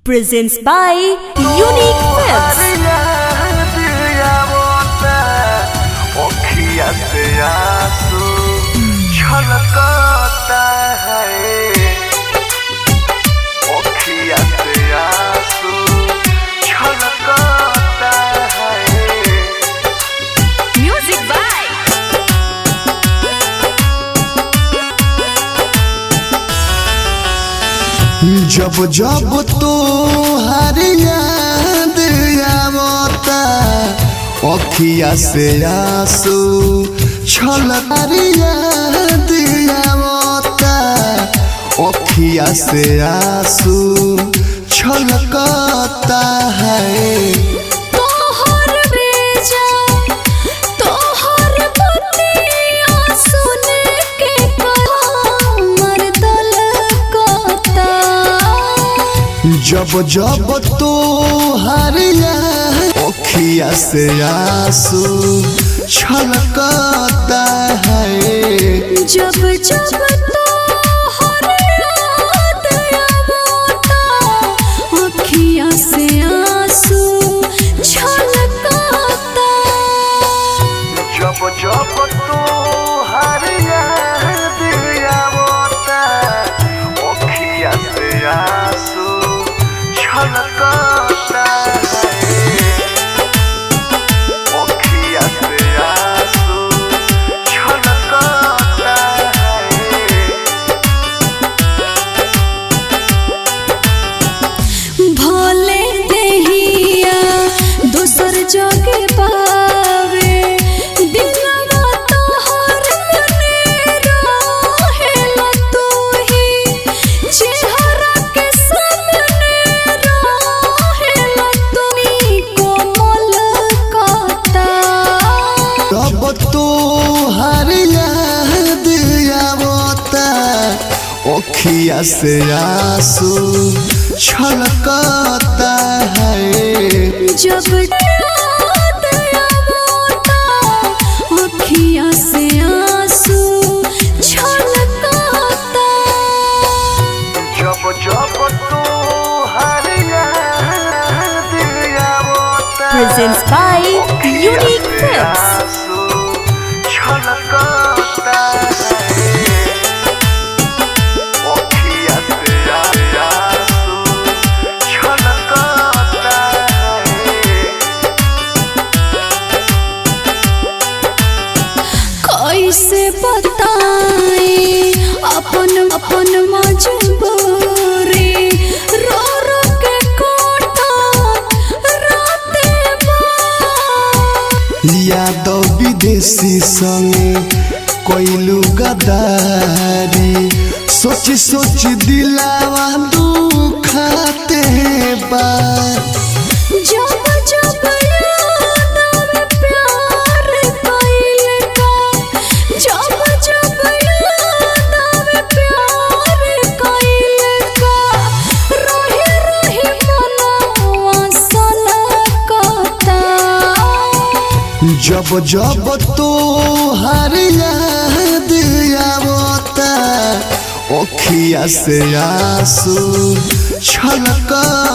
presents by Unique Films. Music by जब जब तो हर याद आवता अखिया से आंसू छलक याद आवता अखिया से आंसू छलकता है। जब जब तो हर अखिया से आंसू छलकता है। जब जब तो हर याद आवता अखिया से आंसू छलकता। जब जब तो हर याद आवता अखिया से आंसू छलकता है। अखिया से आंसू छलकता है। भोले देहिया दोसर जगे पावे दिलवा तोहर मने रहेला तू ही चेहरा के सामने रहेला तू ही कोमल कता। तब तो हर याद आवता अखिया से आंसू छलकता है। जब याद आवता अखिया से आंसू छलकता। जब जब तो हर याद आवता presents by Unique Films. छलकता है। अखिया से आंसू छलकता है। कैसे बताए अपन अपन मजबूरी रो रो के कोठा राते यादव विदेशी संगे कोइलू गदारी सोच सोच दिलावा दुखाते बा। जब जब याद आवे प्यार कइले का जब जब याद आवे प्यार कइले का रोही रोही मनवा सनकता। जब जब तो हर याद आवता अखिया से आंसू छलकता